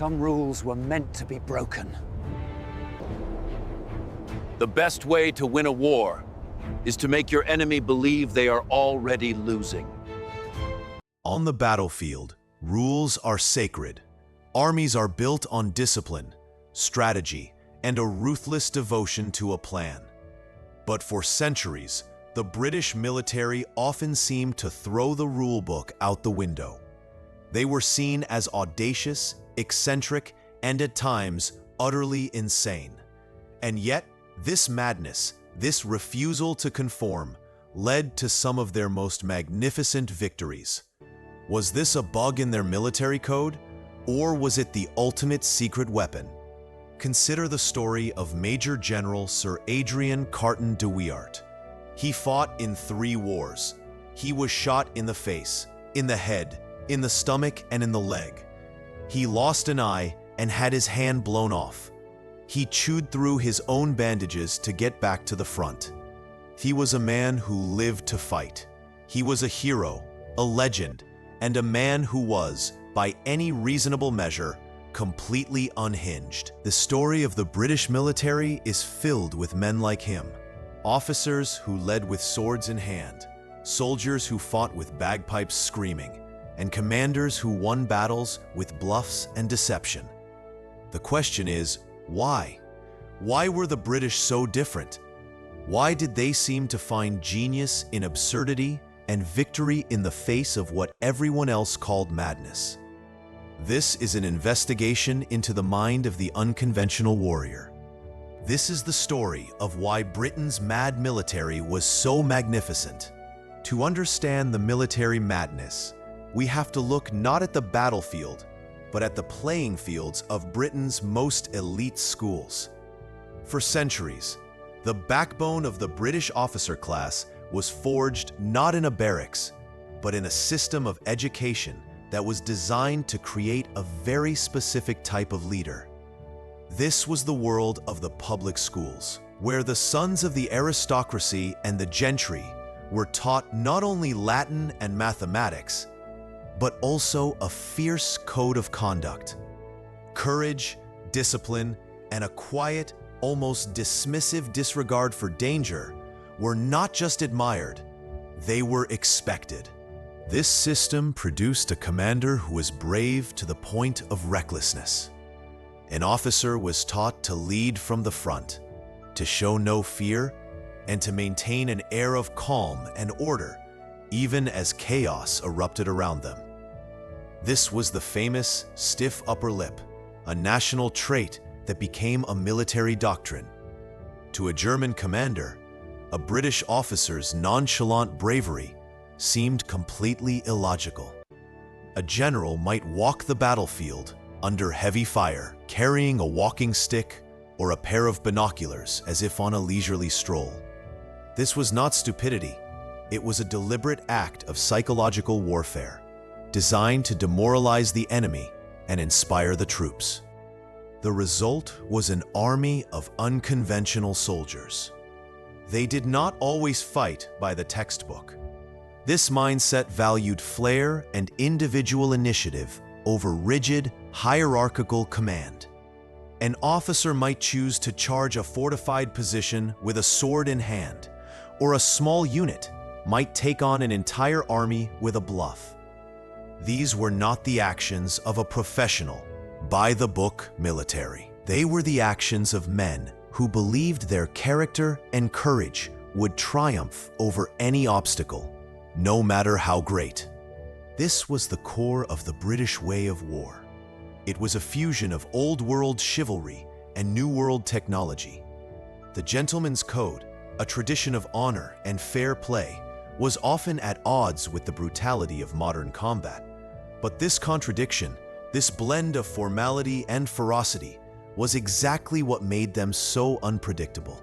some rules were meant to be broken. The best way to win a war is to make your enemy believe they are already losing. On the battlefield, rules are sacred. Armies are built on discipline, strategy, and a ruthless devotion to a plan. But for centuries, the British military often seemed to throw the rulebook out the window. They were seen as audacious, eccentric, and at times utterly insane. And yet, this madness, this refusal to conform, led to some of their most magnificent victories. Was this a bug in their military code, or was it the ultimate secret weapon? Consider the story of Major General Sir Adrian Carton de Wiart. He fought in 3 wars. He was shot in the face, in the head, in the stomach, and in the leg. He lost an eye and had his hand blown off. He chewed through his own bandages to get back to the front. He was a man who lived to fight. He was a hero, a legend, and a man who was, by any reasonable measure, completely unhinged. The story of the British military is filled with men like him. Officers who led with swords in hand, soldiers who fought with bagpipes screaming, and commanders who won battles with bluffs and deception. The question is, why? Why were the British so different? Why did they seem to find genius in absurdity and victory in the face of what everyone else called madness? This is an investigation into the mind of the unconventional warrior. This is the story of why Britain's mad military was so magnificent. To understand the military madness, we have to look not at the battlefield, but at the playing fields of Britain's most elite schools. For centuries, the backbone of the British officer class was forged not in a barracks, but in a system of education that was designed to create a very specific type of leader. This was the world of the public schools, where the sons of the aristocracy and the gentry were taught not only Latin and mathematics, but also a fierce code of conduct. Courage, discipline, and a quiet, almost dismissive disregard for danger were not just admired, they were expected. This system produced a commander who was brave to the point of recklessness. An officer was taught to lead from the front, to show no fear, and to maintain an air of calm and order, even as chaos erupted around them. This was the famous stiff upper lip, a national trait that became a military doctrine. To a German commander, a British officer's nonchalant bravery seemed completely illogical. A general might walk the battlefield under heavy fire, carrying a walking stick or a pair of binoculars as if on a leisurely stroll. This was not stupidity. It was a deliberate act of psychological warfare, designed to demoralize the enemy and inspire the troops. The result was an army of unconventional soldiers. They did not always fight by the textbook. This mindset valued flair and individual initiative over rigid, hierarchical command. An officer might choose to charge a fortified position with a sword in hand, or a small unit might take on an entire army with a bluff. These were not the actions of a professional, by-the-book military. They were the actions of men who believed their character and courage would triumph over any obstacle, no matter how great. This was the core of the British way of war. It was a fusion of old-world chivalry and new-world technology. The gentleman's code, a tradition of honor and fair play, was often at odds with the brutality of modern combat. But this contradiction, this blend of formality and ferocity, was exactly what made them so unpredictable.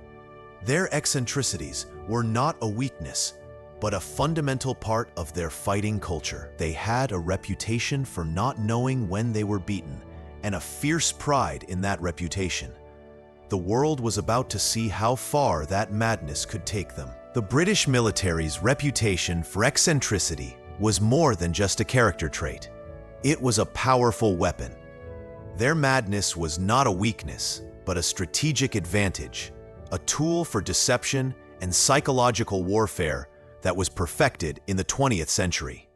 Their eccentricities were not a weakness, but a fundamental part of their fighting culture. They had a reputation for not knowing when they were beaten, and a fierce pride in that reputation. The world was about to see how far that madness could take them. The British military's reputation for eccentricity was more than just a character trait. It was a powerful weapon. Their madness was not a weakness, but a strategic advantage, a tool for deception and psychological warfare that was perfected in the 20th century.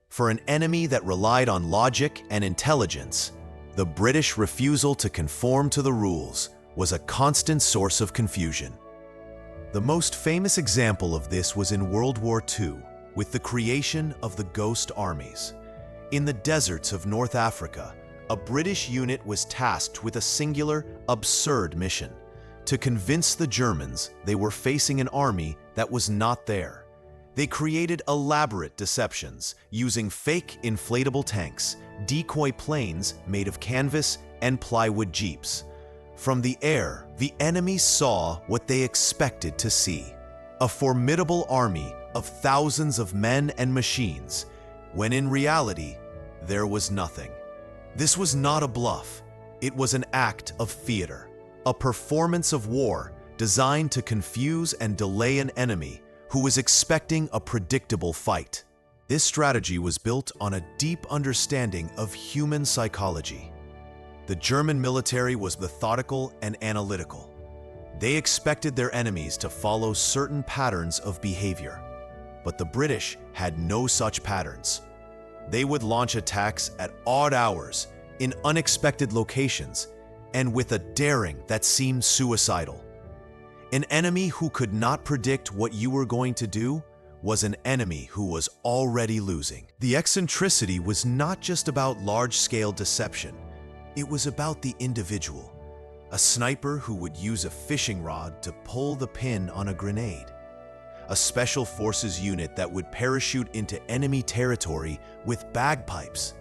For an enemy that relied on logic and intelligence, the British refusal to conform to the rules was a constant source of confusion. The most famous example of this was in World War II, with the creation of the Ghost Armies. In the deserts of North Africa, a British unit was tasked with a singular, absurd mission: to convince the Germans they were facing an army that was not there. They created elaborate deceptions, using fake inflatable tanks, decoy planes made of canvas, and plywood jeeps. From the air, the enemy saw what they expected to see: a formidable army of thousands of men and machines, when in reality, there was nothing. This was not a bluff. It was an act of theater, a performance of war designed to confuse and delay an enemy who was expecting a predictable fight. This strategy was built on a deep understanding of human psychology. The German military was methodical and analytical. They expected their enemies to follow certain patterns of behavior. But the British had no such patterns. They would launch attacks at odd hours, in unexpected locations, and with a daring that seemed suicidal. An enemy who could not predict what you were going to do was an enemy who was already losing. The eccentricity was not just about large-scale deception. It was about the individual. A sniper who would use a fishing rod to pull the pin on a grenade. A special forces unit that would parachute into enemy territory with bagpipes.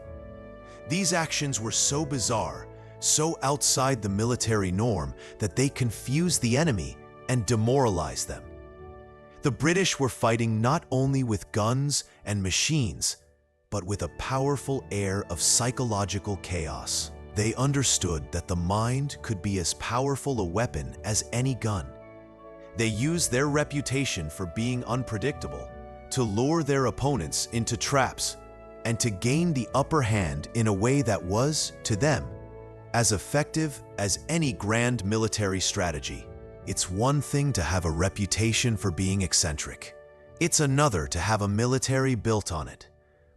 These actions were so bizarre, so outside the military norm, that they confused the enemy and demoralized them. The British were fighting not only with guns and machines, but with a powerful air of psychological chaos. They understood that the mind could be as powerful a weapon as any gun. They used their reputation for being unpredictable to lure their opponents into traps and to gain the upper hand in a way that was, to them, as effective as any grand military strategy. It's one thing to have a reputation for being eccentric. It's another to have a military built on it.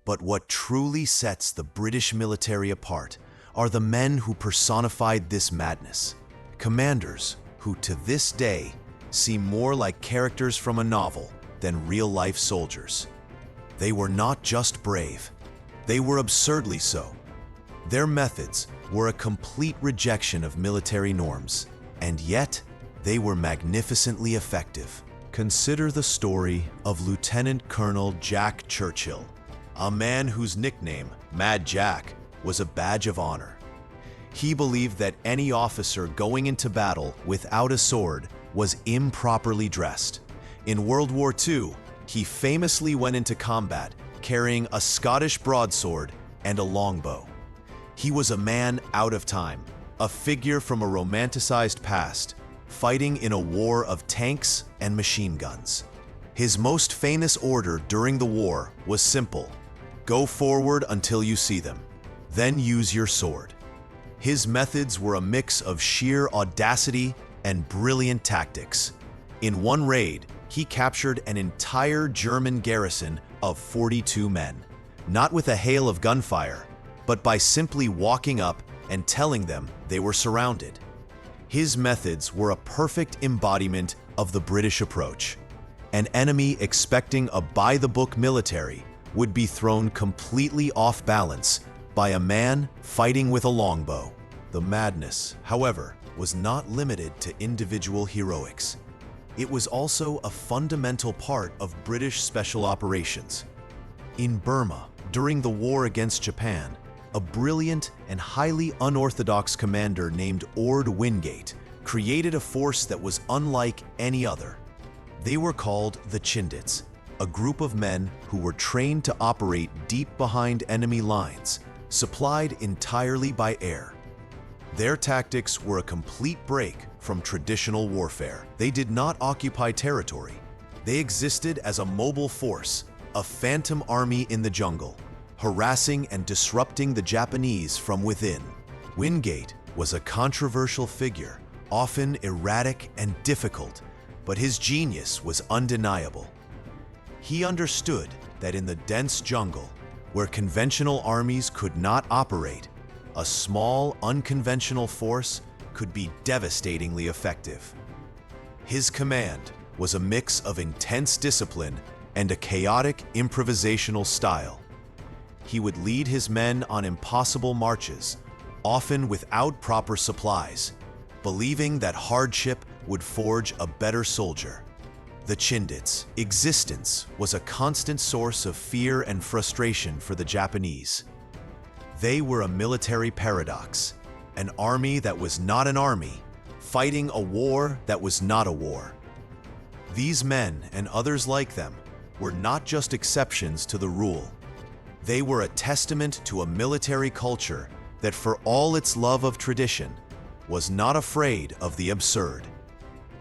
But what truly sets the British military apart are the men who personified this madness. Commanders who, to this day, seem more like characters from a novel than real-life soldiers. They were not just brave, they were absurdly so. Their methods were a complete rejection of military norms, and yet they were magnificently effective. Consider the story of Lieutenant Colonel Jack Churchill, a man whose nickname, Mad Jack, was a badge of honor. He believed that any officer going into battle without a sword was improperly dressed. In World War II, he famously went into combat carrying a Scottish broadsword and a longbow. He was a man out of time, a figure from a romanticized past, fighting in a war of tanks and machine guns. His most famous order during the war was simple: go forward until you see them, then use your sword. His methods were a mix of sheer audacity and brilliant tactics. In one raid, he captured an entire German garrison of 42 men, not with a hail of gunfire, but by simply walking up and telling them they were surrounded. His methods were a perfect embodiment of the British approach. An enemy expecting a by-the-book military would be thrown completely off balance by a man fighting with a longbow. The madness, however, was not limited to individual heroics. It was also a fundamental part of British special operations. In Burma, during the war against Japan, a brilliant and highly unorthodox commander named Orde Wingate created a force that was unlike any other. They were called the Chindits, a group of men who were trained to operate deep behind enemy lines, supplied entirely by air. Their tactics were a complete break from traditional warfare. They did not occupy territory. They existed as a mobile force, a phantom army in the jungle, harassing and disrupting the Japanese from within. Wingate was a controversial figure, often erratic and difficult, but his genius was undeniable. He understood that in the dense jungle, where conventional armies could not operate, a small, unconventional force could be devastatingly effective. His command was a mix of intense discipline and a chaotic improvisational style. He would lead his men on impossible marches, often without proper supplies, believing that hardship would forge a better soldier. The Chindits' existence was a constant source of fear and frustration for the Japanese. They were a military paradox, an army that was not an army, fighting a war that was not a war. These men and others like them were not just exceptions to the rule. They were a testament to a military culture that, for all its love of tradition, was not afraid of the absurd.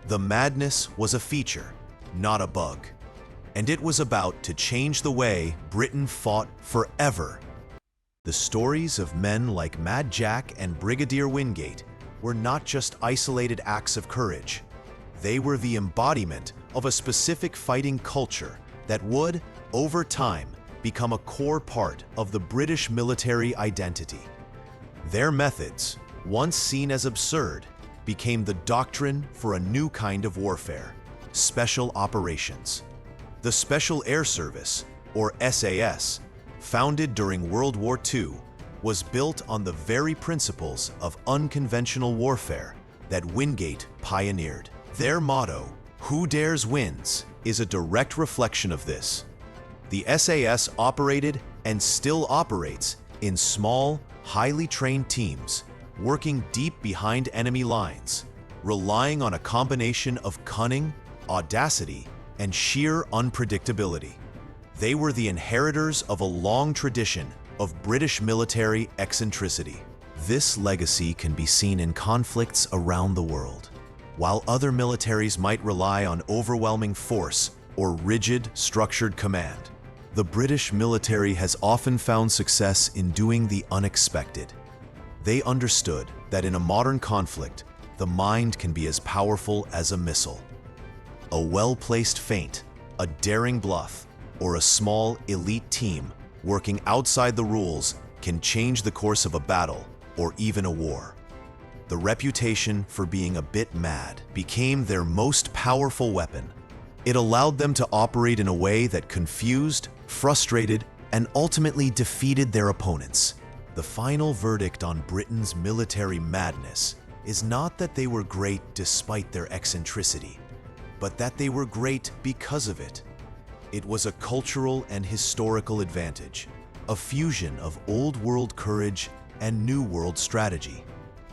The madness was a feature, not a bug, and it was about to change the way Britain fought forever. The stories of men like Mad Jack and Brigadier Wingate were not just isolated acts of courage. They were the embodiment of a specific fighting culture that would, over time, become a core part of the British military identity. Their methods, once seen as absurd, became the doctrine for a new kind of warfare: special operations. The Special Air Service, or SAS, founded during World War II, was built on the very principles of unconventional warfare that Wingate pioneered. Their motto, "Who dares wins," is a direct reflection of this. The SAS operated and still operates in small, highly trained teams, working deep behind enemy lines, relying on a combination of cunning, audacity, and sheer unpredictability. They were the inheritors of a long tradition of British military eccentricity. This legacy can be seen in conflicts around the world. While other militaries might rely on overwhelming force or rigid, structured command, the British military has often found success in doing the unexpected. They understood that in a modern conflict, the mind can be as powerful as a missile. A well-placed feint, a daring bluff, or a small, elite team working outside the rules can change the course of a battle or even a war. The reputation for being a bit mad became their most powerful weapon. It allowed them to operate in a way that confused, frustrated, and ultimately defeated their opponents. The final verdict on Britain's military madness is not that they were great despite their eccentricity, but that they were great because of it. It was a cultural and historical advantage, a fusion of old world courage and new world strategy.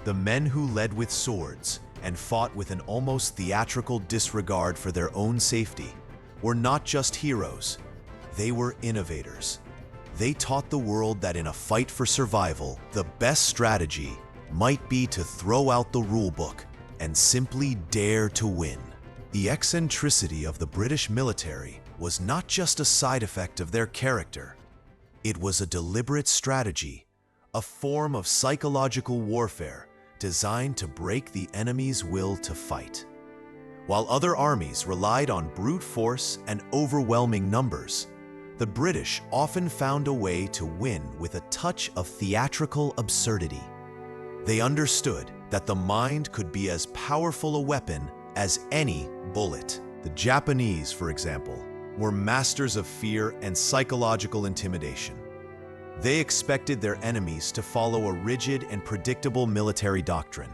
The men who led with swords and fought with an almost theatrical disregard for their own safety were not just heroes, they were innovators. They taught the world that in a fight for survival, the best strategy might be to throw out the rulebook and simply dare to win. The eccentricity of the British military was not just a side effect of their character. It was a deliberate strategy, a form of psychological warfare designed to break the enemy's will to fight. While other armies relied on brute force and overwhelming numbers, the British often found a way to win with a touch of theatrical absurdity. They understood that the mind could be as powerful a weapon as any bullet. The Japanese, for example, were masters of fear and psychological intimidation. They expected their enemies to follow a rigid and predictable military doctrine.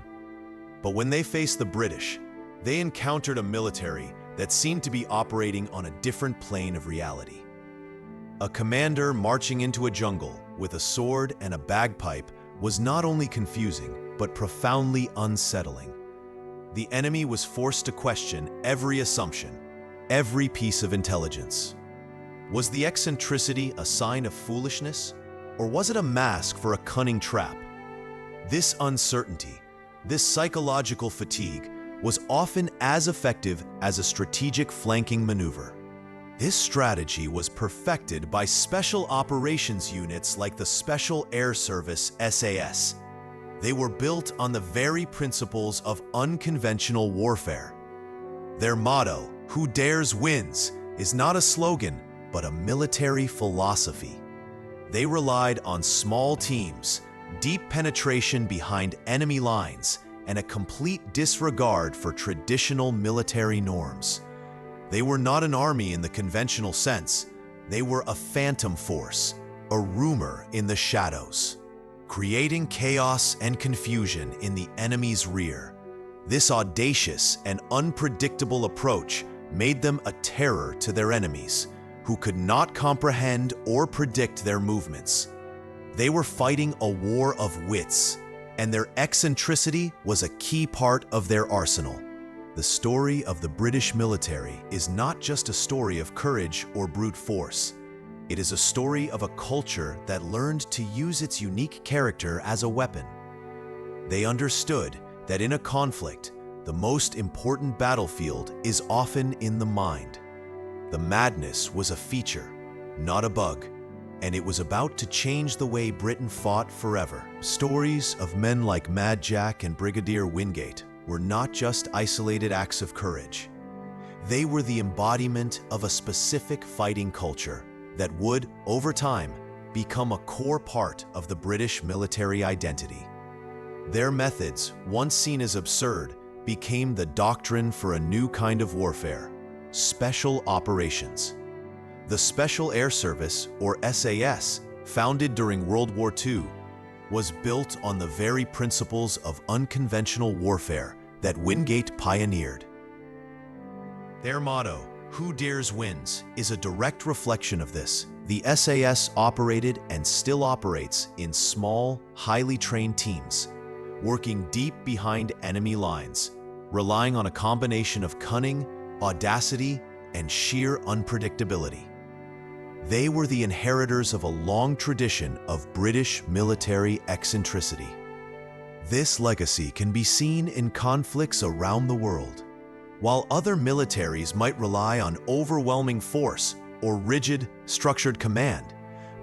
But when they faced the British, they encountered a military that seemed to be operating on a different plane of reality. A commander marching into a jungle with a sword and a bagpipe was not only confusing, but profoundly unsettling. The enemy was forced to question every assumption, every piece of intelligence. Was the eccentricity a sign of foolishness, or was it a mask for a cunning trap? This uncertainty, this psychological fatigue, was often as effective as a strategic flanking maneuver. This strategy was perfected by special operations units like the Special Air Service SAS. They were built on the very principles of unconventional warfare. Their motto, "Who dares wins," is not a slogan, but a military philosophy. They relied on small teams, deep penetration behind enemy lines, and a complete disregard for traditional military norms. They were not an army in the conventional sense. They were a phantom force, a rumor in the shadows, creating chaos and confusion in the enemy's rear. This audacious and unpredictable approach made them a terror to their enemies, who could not comprehend or predict their movements. They were fighting a war of wits, and their eccentricity was a key part of their arsenal. The story of the British military is not just a story of courage or brute force. It is a story of a culture that learned to use its unique character as a weapon. They understood that in a conflict, the most important battlefield is often in the mind. The madness was a feature, not a bug, and it was about to change the way Britain fought forever. Stories of men like Mad Jack and Brigadier Wingate were not just isolated acts of courage. They were the embodiment of a specific fighting culture that would, over time, become a core part of the British military identity. Their methods, once seen as absurd, became the doctrine for a new kind of warfare: special operations. The Special Air Service, or SAS, founded during World War II, was built on the very principles of unconventional warfare that Wingate pioneered. Their motto, "Who dares wins," is a direct reflection of this. The SAS operated and still operates in small, highly trained teams, working deep behind enemy lines, relying on a combination of cunning, audacity, and sheer unpredictability. They were the inheritors of a long tradition of British military eccentricity. This legacy can be seen in conflicts around the world. While other militaries might rely on overwhelming force or rigid, structured command,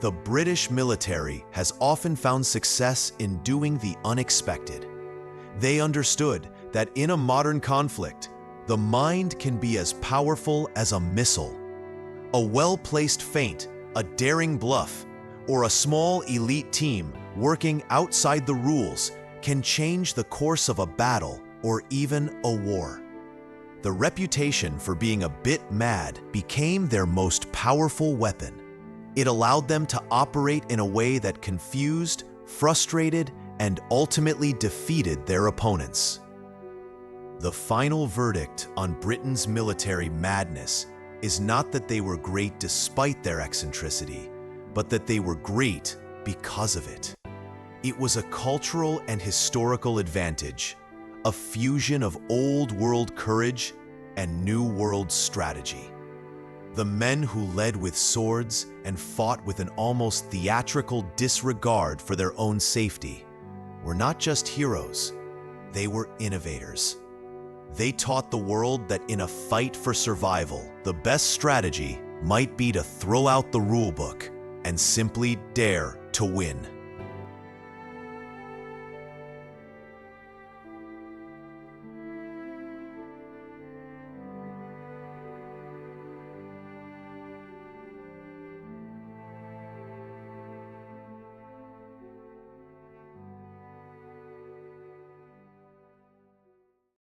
the British military has often found success in doing the unexpected. They understood that in a modern conflict, the mind can be as powerful as a missile. A well-placed feint, a daring bluff, or a small elite team working outside the rules can change the course of a battle or even a war. The reputation for being a bit mad became their most powerful weapon. It allowed them to operate in a way that confused, frustrated, and ultimately defeated their opponents. The final verdict on Britain's military madness is not that they were great despite their eccentricity, but that they were great because of it. It was a cultural and historical advantage, a fusion of old world courage and new world strategy. The men who led with swords and fought with an almost theatrical disregard for their own safety were not just heroes, they were innovators. They taught the world that in a fight for survival, the best strategy might be to throw out the rule book and simply dare to win.